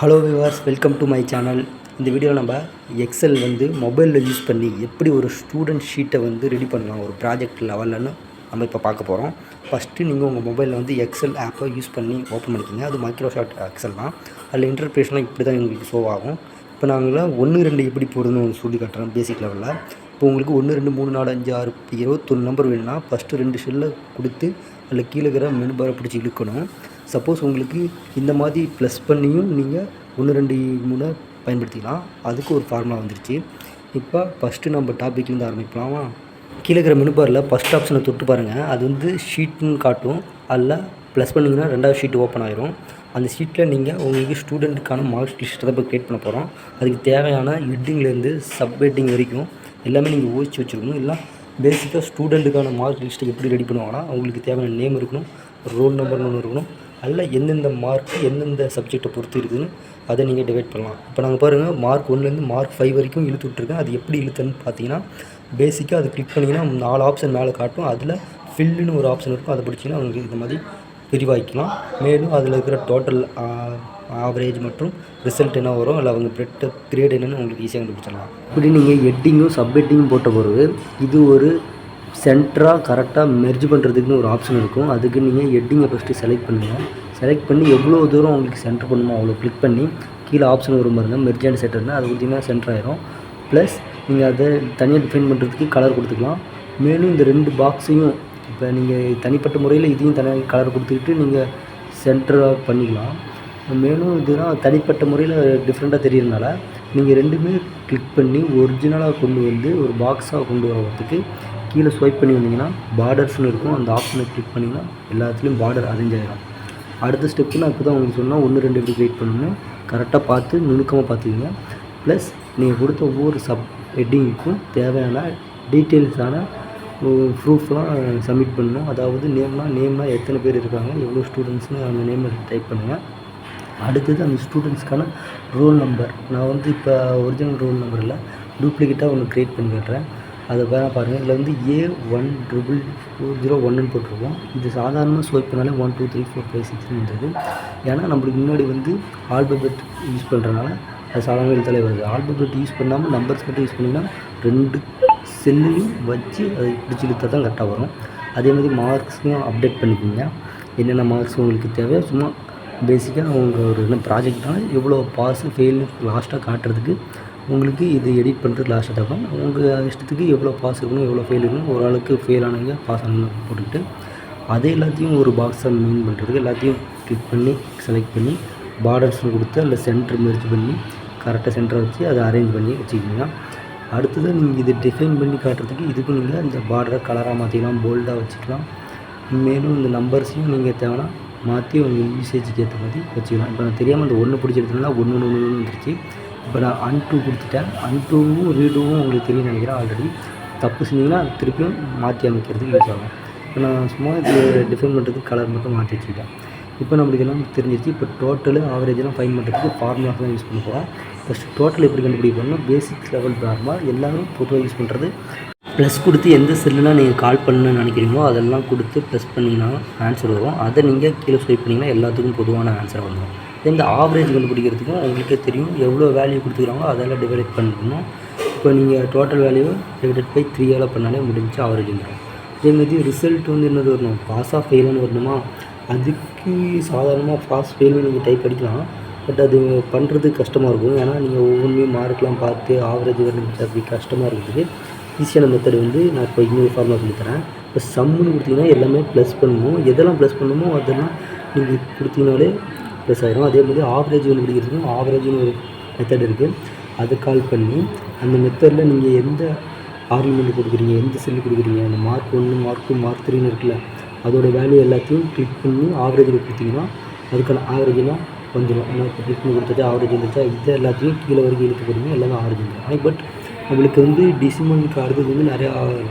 Hello viewers, welcome to my channel. இந்த வீடியோவில் நம்ம எக்ஸல் மொபைலில் யூஸ் பண்ணி எப்படி ஒரு ஸ்டூடெண்ட் ஷீட்டை ரெடி பண்ணலாம் ஒரு ப்ராஜெக்ட் லெவல்லன்னு நம்ம இப்போ பார்க்க போகிறோம். ஃபஸ்ட்டு நீங்கள் உங்கள் மொபைலில் எக்ஸல் ஆப்பை யூஸ் பண்ணி ஓப்பன் பண்ணிக்கிங்க. அது மைக்ரோசாஃப்ட் எக்ஸல் தான். அதில் இன்டர்ஃபேஸ்லாம் இப்படி தான் எங்களுக்கு ஷோ ஆகும். இப்போ நாங்கள் 1 2 எப்படி போடுறதுன்னு சொல்லி காட்டுறோம் பேசிக் லெவலில். இப்போ உங்களுக்கு 1 2 3 4 5 6 21 நம்பர் வேணும்னா ஃபஸ்ட்டு 2 செல்லை கொடுத்து அதில் கீழே இருக்கிற மெனு பாரை பிடிச்சி இழுக்கணும். சப்போஸ் உங்களுக்கு இந்த மாதிரி ப்ளஸ் பண்ணியும் நீங்கள் 1 2 3 பயன்படுத்திக்கலாம். அதுக்கு ஒரு ஃபார்முலா வந்துருச்சு. இப்போ ஃபஸ்ட்டு நம்ம டாப்பிக்லேருந்து ஆரம்பிக்கலாமா? கீழே இருக்கிற மெனு பாரில் ஃபஸ்ட் ஆப்ஷனை தொட்டு பாருங்கள். அது ஷீட்னு காட்டும். அதில் ப்ளஸ் பண்ணிங்கன்னா 2வது ஷீட் ஓப்பன் ஆகிரும். அந்த ஷீட்டில் நீங்கள் உங்களுக்கு ஸ்டூடெண்ட்டுக்கான மார்க்ஸ் லிஸ்ட்டை தான் இப்போ க்ரியேட் பண்ண போகிறோம். அதுக்கு தேவையான ஹெட்டிங்லேருந்து சப் ஹெட்டிங் வரைக்கும் எல்லாமே நீங்கள் ஊழிச்சு வச்சுருக்கணும். இல்லை பேசிக்காக ஸ்டூடெண்ட்டுக்கான மார்க் லிஸ்ட்டை எப்படி ரெடி பண்ணுவாங்கன்னா அவங்களுக்கு தேவையான நேம் இருக்கணும், ரோல் நம்பர்னு ஒன்று இருக்கணும். அதில் எந்தெந்த மார்க் எந்தெந்த சப்ஜெக்டை பொறுத்து இருக்குதுன்னு அதை நீங்கள் டிவைட் பண்ணலாம். இப்போ நாங்கள் பாருங்கள், மார்க் 1லேருந்து மார்க் 5 வரைக்கும் இழுத்து விட்ருக்கேன். அது எப்படி இழுத்துன்னு பார்த்தீங்கன்னா, பேசிக்காக அது கிளிக் பண்ணிங்கன்னா 4 ஆப்ஷன் மேலே காட்டும். அதில் ஃபில்லுன்னு ஒரு ஆப்ஷன் இருக்கும். அதை பிடிச்சிங்கன்னா உங்களுக்கு இந்த மாதிரி விரிவாக்கிக்கலாம். மேலும் அதில் இருக்கிற டோட்டல் ஆவரேஜ் மற்றும் ரிசல்ட் என்ன வரும், இல்லை அவங்க கிரேட் என்னென்னு உங்களுக்கு ஈஸியாக கண்டுபிடிச்சிடலாம். இப்படி நீங்கள் ஹெட்டிங்கும் சப் ஹெட்டிங்கும் போட்ட பிறகு இது ஒரு சென்டராக கரெக்டாக மெர்ஜ் பண்ணுறதுக்குன்னு ஒரு ஆப்ஷன் இருக்கும். அதுக்கு நீங்கள் ஹெட்டிங்கை ஃபஸ்ட்டு செலக்ட் பண்ணுங்கள். செலக்ட் பண்ணி எவ்வளோ தூரம் உங்களுக்கு சென்டர் பண்ணணுமோ அவ்வளோ கிளிக் பண்ணி கீழே ஆப்ஷன் வரும் பாருங்கள், மெர்ஜ் அண்ட் சென்டர்னு. அது கொடுத்தீங்கன்னா சென்டர் ஆயிரும். ப்ளஸ் நீங்கள் அதை தனியாக டிஃபைன் பண்ணுறதுக்கு கலர் கொடுத்துக்கலாம். மேலும் இந்த 2 பாக்ஸையும் இப்போ நீங்கள் தனிப்பட்ட முறையில் இதையும் தனியாக கலர் கொடுத்துக்கிட்டு நீங்கள் சென்டராக பண்ணிக்கலாம். மேலும் இதுதான் தனிப்பட்ட முறையில் டிஃப்ரெண்ட்டாக தெரியறதுனால நீங்கள் 2மே கிளிக் பண்ணி ஒரிஜினலாக கொண்டு ஒரு பாக்ஸாக கொண்டு வரதுக்கு கீழே ஸ்வைப் பண்ணி வந்தீங்கன்னா பார்டர்ஸ்னு இருக்கும். அந்த ஆப்ஷனை கிளிக் பண்ணிங்கன்னா எல்லாத்துலேயும் பார்டர் அரேஞ்ச் ஆகிடும். அடுத்த ஸ்டெப்பு நான் இப்போ தான் உங்களுக்கு சொன்னால் 1 2 எப்படி கிரியேட் பண்ணணும்னு கரெக்டாக பார்த்து நுணுக்கமாக பார்த்துக்கிங்க. ப்ளஸ் நீங்கள் கொடுத்த ஒவ்வொரு சப் ஹெட்டிங்க்கும் தேவையான டீட்டெயில்ஸான ப்ரூஃப்லாம் சப்மிட் பண்ணணும். அதாவது நேம்னால் எத்தனை பேர் இருக்காங்க, எவ்வளோ ஸ்டூடெண்ட்ஸ்னு அந்த நேமை டைப் பண்ணுங்கள். அடுத்தது அந்த ஸ்டூடெண்ட்ஸ்க்கான ரோல் நம்பர். நான் இப்போ ஒரிஜினல் ரோல் நம்பரில் டூப்ளிகேட்டாக ஒன்று க்ரியேட் பண்ணி காட்டுறேன். அதை வேணால் பாருங்கள். இதில் A144001ன்னு போட்டிருக்கோம். இது சாதாரணமாக ஸ்வைப் பண்ணாலே 1 2 3 4 5 6 இருந்தது. ஏன்னா நம்மளுக்கு முன்னாடி ஆல்பபெட் யூஸ் பண்ணுறதுனால அது சாதாரண எழுத்தாலே வருது. ஆல்பபெட் யூஸ் பண்ணாமல் நம்பர்ஸ் மட்டும் யூஸ் பண்ணிங்கன்னா 2 செல்லையும் வச்சு அதை பிடிச்சி இழுத்தா தான் கரெக்டாக வரும். அதே மாதிரி மார்க்ஸையும் அப்டேட் பண்ணிக்கோங்க. என்னென்ன மார்க்ஸ் உங்களுக்கு தேவையோ சும்மா பேசிக்காக அவங்க ஒரு என்ன ப்ராஜெக்ட்னால எவ்வளோ பாஸு ஃபெயில்னு லாஸ்ட்டாக காட்டுறதுக்கு உங்களுக்கு இது எடிட் பண்ணுறது லாஸ்ட்டாக தரணும். உங்கள் இஷ்டத்துக்கு எவ்வளோ பாஸ் இருக்கணும், எவ்வளோ ஃபெயில் இருக்கணும், ஒரு ஆளுக்கு ஃபெயில் ஆனவங்க பாஸ் ஆனவங்க போட்டுக்கிட்டு அதை எல்லாத்தையும் ஒரு பாக்ஸை மெயின் பண்ணுறதுக்கு எல்லாத்தையும் கிளிக் பண்ணி செலக்ட் பண்ணி பார்டர்ஸ்னு கொடுத்து அதில் சென்டர் மெர்ஜ் பண்ணி கரெக்டாக சென்டரை வச்சு அதை அரேஞ்ச் பண்ணி வச்சுக்கிங்க. அடுத்தது நீங்கள் இது டிஃபைன் பண்ணி காட்டுறதுக்கு இதுக்கும் நீங்கள் இந்த பார்டரை கலராக மாற்றிக்கலாம், போல்டாக வச்சுக்கலாம். மேலும் இந்த நம்பர்ஸையும் நீங்கள் தேவைன்னா மாற்றி உங்கள் யூசேஜுக்கு ஏற்ற மாதிரி வச்சுக்கலாம். இப்போ நான் தெரியாமல் அந்த 1 பிடிச்சிருந்ததுனால 1 1 1 வந்துருச்சு. இப்போ நான் அன்டூ கொடுத்துட்டேன். அன்டூவும் ரீடூவும் உங்களுக்கு தெரியும் நினைக்கிறேன். ஆல்ரெடி தப்பு செஞ்சிங்கன்னா அது திருப்பியும் மாற்றி அமைக்கிறதுக்கு யூஸ் ஆகும். இப்போ நான் சும்மா இது டிஃபைன் பண்ணுறதுக்கு கலர் மட்டும் மாற்றி வச்சுக்கிட்டேன். இப்போ நம்மளுக்கு எல்லாம் தெரிஞ்சிருச்சு. இப்போ டோட்டலு ஆவரேஜெலாம் ஃபைன் பண்ணுறதுக்கு ஃபார்முலா தான் யூஸ் பண்ண போகிறோம். ஃபஸ்ட்டு டோட்டல் எப்படி கண்டுபிடிக்கணும்னா பேசிக் லெவல் ஃபார்முலா எல்லாரும் பொதுவாக யூஸ் பண்ணுறது. ப்ளஸ் கொடுத்து எந்த செல்லுனா நீங்கள் கால் பண்ணணும்னு நினைக்கிறீங்களோ அதெல்லாம் கொடுத்து ப்ளஸ் பண்ணிங்கன்னா ஆன்சர் வரும். அதை நீங்கள் கீழே ஸ்வைப் பண்ணிங்கன்னா எல்லாத்துக்கும் பொதுவான ஆன்சர் வந்துடும். இந்த ஆவரேஜ் கண்டுபிடிக்கிறதுக்கும் உங்களுக்கே தெரியும் எவ்வளோ வேல்யூ கொடுத்துக்கிறாங்களோ அதெல்லாம் டிவைட் பண்ணணும். இப்போ நீங்கள் டோட்டல் வேல்யூ டிவைடட் பை 3 பண்ணாலே முடிஞ்சு ஆவரேஜ் வந்துடும். அதேமாதிரி ரிசல்ட் என்னது வரணும், பாஸாக ஃபெயிலுன்னு வரணுமா? அதுக்கு சாதாரணமாக பாஸ் ஃபெயிலுன்னு நீங்கள் டைப் அடிக்கலாம். பட் அது பண்ணுறது கஷ்டமாக இருக்கும். ஏன்னா நீங்கள் ஒவ்வொன்றையும் மார்க்லாம் பார்த்து ஆவரேஜ் கண்டுபிடிச்சி அப்படி கஷ்டமாக இருக்குது. ஈஸியான மெத்தட் நான் இப்போ இன்னொரு ஃபார்முலா சொல்லித்தரேன். இப்போ சம்முன்னு கொடுத்தீங்கன்னா எல்லாமே ப்ளஸ் பண்ணணும். எதெல்லாம் ப்ளஸ் பண்ணணுமோ அதெல்லாம் நீங்கள் கொடுத்தீங்கனாலே ப்ளஸ் ஆகிடும். அதே மாதிரி ஆவரேஜ் கண்டுபிடிக்கிறதுக்கும் ஆவரேஜ்னு ஒரு மெத்தட் இருக்குது. அதை கால் பண்ணி அந்த மெத்தடில் நீங்கள் எந்த ஆர்குமெண்ட் கொடுக்குறீங்க, எந்த செல்லு கொடுக்குறீங்க, அந்த மார்க் 1 மார்க் 2 மார்க் 3ன்னு இருக்குல்ல, அதோடய வேல்யூ எல்லாத்தையும் கிளிக் பண்ணி ஆவரேஜில் கொடுத்தீங்கன்னா அதுக்கான ஆவரேஜெலாம் வந்துடும். ஆனால் இப்போ கிளிக் பண்ணி கொடுத்துட்டு ஆவரேஜ் வந்துச்சா இது எல்லாத்தையும் கீழே வரைக்கும் இழுத்து போடுங்க, எல்லாமே ஆவரேஜ் வந்துடும். ஆனால் பட் நம்மளுக்கு டெசிமலுக்கு அடுத்தது நிறையா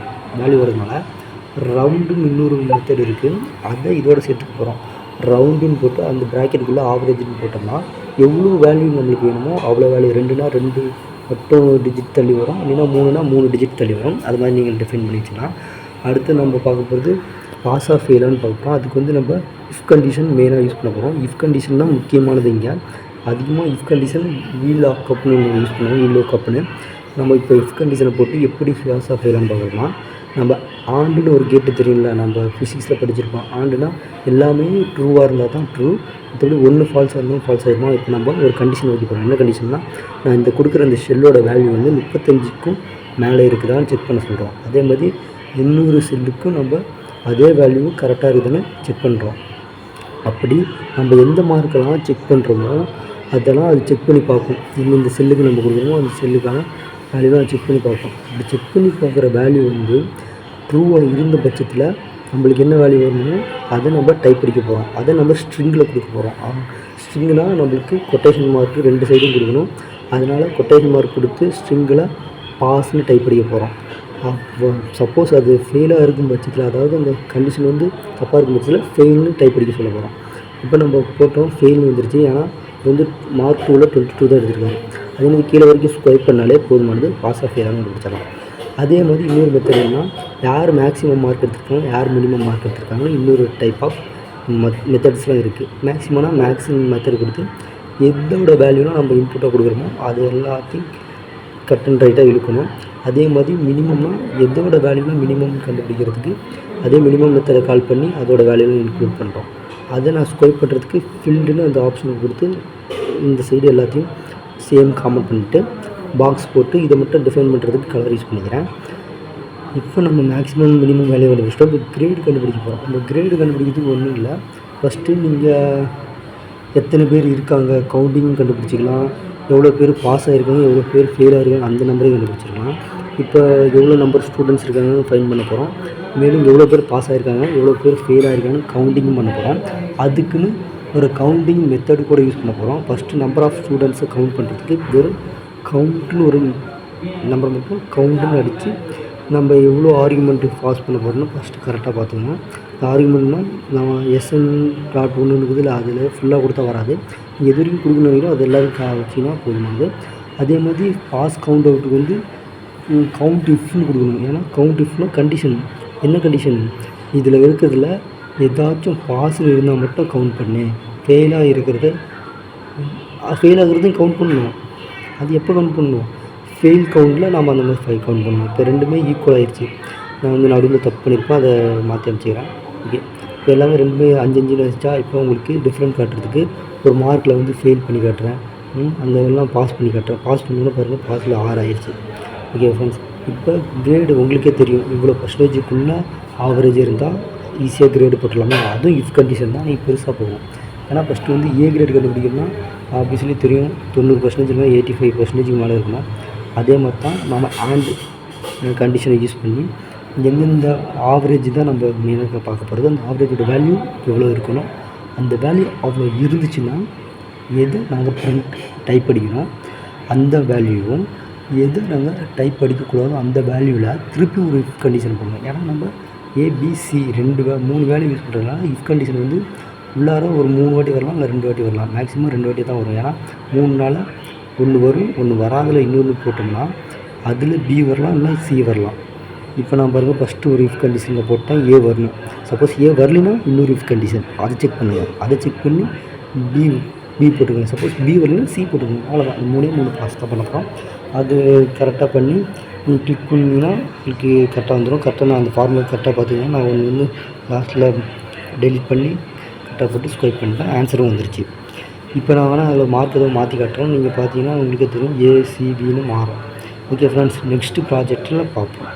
வேல்யூ வரதுனால ரவுண்டுன்னு இன்னொரு மெத்தட் இருக்குது. அதை இதோட சேர்த்துக்க போகிறோம். ரவுண்டுன்னு போட்டு அந்த ப்ராக்கெட்டுக்குள்ளே ஆவரேஜ்னு போட்டோம்னா எவ்வளோ வேல்யூ நம்மளுக்கு வேணுமோ அவ்வளோ வேல்யூ. 2னா 2 மட்டும் டிஜிட் தள்ளி வரும், இல்லைன்னா 3னா 3 டிஜிட் தள்ளி வரும். அது மாதிரி நீங்கள் டிஃபைன் பண்ணி வச்சுக்கலாம். அடுத்து நம்ம பார்க்க போகிறது பாஸ் ஆஃப் ஃபெயிலான்னு பார்ப்போம். அதுக்கு நம்ம இஃப் கண்டிஷன் மெயினாக யூஸ் பண்ண போகிறோம். இஃப் கண்டிஷன் தான் முக்கியமானது. இங்கே அதிகமாக இஃப் கண்டிஷன் வீல் லாக்கப்னு ஒன்று யூஸ் பண்ணுவோம். வீல் லாக்கப்னு நம்ம இப்போ இஃப் கண்டிஷனை போட்டு எப்படி ஃபால்ஸாக ஃபெயிலான்னு பார்க்கணும்னா, நம்ம ஆண்டுன்னு ஒரு கேட்டு தெரியும்ல, நம்ம ஃபிசிக்ஸில் படிச்சிருப்போம். ஆண்டுனா எல்லாமே ட்ரூவாக இருந்தால் தான் ட்ரூ, மற்றபடி ஒன்று ஃபால்ஸாக இருந்தாலும் ஃபால்ஸ் ஆகிருமா. இப்போ நம்ம ஒரு கண்டிஷன் வைக்க போகிறோம். என்ன கண்டிஷன்னா, நான் இந்த கொடுக்குற அந்த ஷெல்லோட வேல்யூ வந்து 35க்கும் மேலே இருக்குதான்னு செக் பண்ண சொல்கிறோம். அதே மாதிரி இன்னொரு செல்லுக்கும் நம்ம அதே வேல்யூ கரெக்டாக இருக்குதுன்னு செக் பண்ணுறோம். அப்படி நம்ம எந்த மார்க்கெல்லாம் செக் பண்ணுறோமோ அதெல்லாம் அது செக் பண்ணி பார்க்கும். இந்த செல்லுக்கு நம்ம கொடுக்குறோமோ அந்த செல்லுக்கான வேல்யூலாம் செக் பண்ணி பார்ப்போம். அப்படி செக் பண்ணி பார்க்குற வேல்யூ வந்து ட்ரூவாக இருந்த பட்சத்தில் நம்மளுக்கு என்ன வேல்யூ வரணுமோ அதை நம்ம டைப் அடிக்க போகிறோம். அதை நம்ம ஸ்ட்ரிங்கில் கொடுக்க போகிறோம். ஸ்ட்ரிங்னால் நம்மளுக்கு கொட்டேஷன் மார்க்கு 2 சைடும் கொடுக்கணும். அதனால் கொட்டேஷன் மார்க் கொடுத்து ஸ்ட்ரிங்கில் பாஸ்ன்னு டைப் அடிக்க போகிறோம். அப்போ சப்போஸ் அது ஃபெயிலாக இருக்கும் பட்சத்தில், அதாவது அந்த கண்டிஷன் வந்து தப்பாக இருக்கும் பட்சத்தில் ஃபெயில்னு டைப் அடிக்க சொல்ல போகிறோம். இப்போ நம்ம போட்டோம் ஃபெயில்னு வந்துருச்சு. ஏன்னா வந்து மார்க் 2ல் 22 தான் எடுத்துருக்காங்க. அதே மாதிரி கீழே வரைக்கும் ஸ்வைப் பண்ணாலே போதுமானது, பாஸ் ஆஃப் ஃபெயிலாக கண்டுபிடிச்சிடலாம். அதே மாதிரி இன்னொரு மெத்தட் என்னன்னா, யார் மேக்ஸிமம் மார்க் எடுத்துருக்காங்க, யார் மினிமம் மார்க் எடுத்துருக்காங்கன்னு இன்னொரு டைப் ஆஃப் மெத்தட்ஸ்லாம் இருக்குது. மேக்ஸிமம் மெத்தட் கொடுத்து எதோட வேல்யூலாம் நம்ம இன்புட்டாக கொடுக்குறோமோ அது எல்லாத்தையும் கட் அண்ட் ரைட்டாக இழுக்கணும். அதே மாதிரி மினிமம்னா எதோட வேல்யூலாம் மினிமம் கண்டுபிடிக்கிறதுக்கு அதே மினிமம் மெத்தடை கால் பண்ணி அதோட வேல்யூலாம் இன்க்ளூட் பண்ணுறோம். அதை நான் ஸ்வைப் பண்ணுறதுக்கு ஃபில்டுன்னு அந்த ஆப்ஷனை கொடுத்து இந்த சைடு எல்லாத்தையும் சேம் காமெண்ட் பண்ணிவிட்டு பாக்ஸ் போட்டு இதை மட்டும் டிஃபைன் பண்ணுறதுக்கு கலர் யூஸ் பண்ணிக்கிறேன். இப்போ நம்ம மேக்ஸிமம் மினிமம் வேல்யூ கண்டுபிடிச்சிட்டோம். இப்போ கிரேடு கண்டுபிடிக்க போகிறோம். இந்த கிரேடு கண்டுபிடிக்கிறதுக்கு ஒன்றும் இல்லை. ஃபஸ்ட்டு நீங்கள் எத்தனை பேர் இருக்காங்க கவுண்டிங் கண்டுபிடிச்சிக்கலாம். எவ்வளோ பேர் பாஸ் ஆகிருக்காங்க, எவ்வளோ பேர் ஃபெயில் ஆகிருக்காங்க, அந்த நம்பரையும் கண்டுபிடிச்சிருக்கலாம். இப்போ எவ்வளோ நம்பர் ஸ்டூடெண்ட்ஸ் இருக்காங்கன்னு ஃபைன் பண்ண போகிறோம். மேலும் எவ்வளோ பேர் பாஸ் ஆகிருக்காங்க, எவ்வளோ பேர் ஃபெயில் ஆகிருக்காங்கன்னு கவுண்டிங்கும் பண்ண போகிறோம். அதுக்குன்னு ஒரு கவுண்டிங் மெத்தடு கூட யூஸ் பண்ண போகிறோம். ஃபஸ்ட்டு நம்பர் ஆஃப் ஸ்டூடெண்ட்ஸை கவுண்ட் பண்ணுறதுக்கு வெறும் கவுண்ட்டுன்னு ஒரு நம்பர் மட்டும் கவுண்ட்டுன்னு அடித்து நம்ம எவ்வளோ ஆர்குமெண்ட்டு பாஸ் பண்ண போகிறோம்னு ஃபஸ்ட்டு கரெக்டாக பார்த்துக்கணும். ஆர்குமெண்ட்னால் நம்ம SN.1 இருக்குதுல்ல, அதில் ஃபுல்லாக கொடுத்தா வராது. எது வரைக்கும் கொடுக்கணும் அது எல்லோரும் வச்சிங்கன்னா போதுமானது. அதே மாதிரி பாஸ் கவுண்ட் அவுட்டுக்கு வந்து கவுண்ட் இஃப்னு கொடுக்கணும். ஏன்னா கவுண்ட் இஃப்னால் கண்டிஷன். என்ன கண்டிஷன்? இதில் இருக்கிறதுல ஏதாச்சும் பாஸ்ன்னு இருந்தால் மட்டும் கவுண்ட் பண்ணு, ஃபெயிலாக ஆகிறதையும் கவுண்ட் பண்ணணும். அது எப்போ கவுண்ட் பண்ணணும்? ஃபெயில் கவுண்டில் நம்ம அந்த மாதிரி 5 கவுண்ட் பண்ணணும். இப்போ ரெண்டுமே ஈக்குவல் ஆகிடுச்சு. நான் வந்து நடுவில் தப்பு பண்ணியிருப்பேன், அதை மாற்றி அமைச்சிக்கிறேன். ஓகே, இப்போ எல்லாமே ரெண்டுமே 5 வச்சா இப்போ உங்களுக்கு டிஃப்ரெண்ட் காட்டுறதுக்கு ஒரு மார்க்கில் வந்து ஃபெயில் பண்ணி காட்டுறேன். அந்த எல்லாம் பாஸ் பண்ணி காட்டுறேன். பாஸ் பண்ணி பாருங்கள், பாஸில் 6 ஆயிடுச்சு. ஓகே ஃப்ரெண்ட்ஸ், இப்போ கிரேடு உங்களுக்கே தெரியும். இவ்வளோ பர்சன்டேஜுக்குள்ளே ஆவரேஜ் இருந்தால் ஈஸியாக கிரேடு போட்டுடலாமே. அதுவும் இஃப் கண்டிஷன் தான். நீங்கள் பெருசாக போகும். ஏன்னா ஃபஸ்ட்டு வந்து ஏ கிரேடு கண்டுபிடிக்கணும்னா ஆப்வியஸ்லி தெரியும் 90% இல்லை 85% மேலே இருக்கணும். அதே மாதிரி தான் நம்ம ஆண்ட் கண்டிஷனை யூஸ் பண்ணி எந்தெந்த ஆவரேஜ் தான் நம்ம மெயினாக பார்க்க போகிறது. அந்த ஆவரேஜோட வேல்யூ எவ்வளோ இருக்கணும், அந்த வேல்யூ அவ்வளோ இருந்துச்சுன்னா எது நாங்கள் டைப் அடிக்கணும் அந்த வேல்யூவும், எது நாங்கள் டைப் அடிக்கக்கூடாதோ அந்த வேல்யூவில் திருப்பி ஒரு இஃப் கண்டிஷன் பண்ணணும். ஏன்னா நம்ம ஏபிசி 3 வேல்யூ யூஸ் பண்ணுறதுனால இஃப் கண்டிஷன் வந்து உள்ளார ஒரு 3 வாட்டி வரலாம், இல்லை 2 வாட்டி வரலாம். மேக்ஸிமம் 2 வாட்டி தான் வரும். ஏன்னா 3 ஒன்று வரும், ஒன்று வராதில் இன்னொன்று போட்டோம்னா அதில் பி வரலாம், இல்லை சி வரலாம். இப்போ நான் பாருங்கள், ஃபஸ்ட்டு ஒரு இஃப் கண்டிஷனில் போட்டால் ஏ வரணும். சப்போஸ் ஏ வரலைன்னா இன்னொரு இஃப் கண்டிஷன், அதை செக் பண்ணுங்கள். அதை செக் பண்ணி பி போட்டுக்கோங்க. சப்போஸ் பி வரலைன்னா சி போட்டுக்கோங்க. அவ்வளோதான். 3 பாஸ் தான் பண்ண போகிறோம். அது கரெக்டாக பண்ணி நீங்கள் கிளிக் பண்ணிங்கன்னா உங்களுக்கு கரெக்டாக வந்துடும். கரெக்டாக நான் அந்த ஃபார்முலா கரெக்டாக பார்த்துக்கிங்கன்னா நான் ஒன்று லாஸ்ட்டில் டெலிட் பண்ணி கரெக்டாக போட்டு ஸ்வைப் பண்ணிட்டேன். ஆன்சரும் வந்துருச்சு. இப்போ நான் வேணால் அதில் மார்க் எதுவும் மாற்றி காட்டுறேன். நீங்கள் பார்த்தீங்கன்னா உங்களுக்கே தெரியும் ஏசிபின்னு மாறும். ஓகே ஃப்ரெண்ட்ஸ், நெக்ஸ்ட்டு ப்ராஜெக்டில் பார்ப்போம்.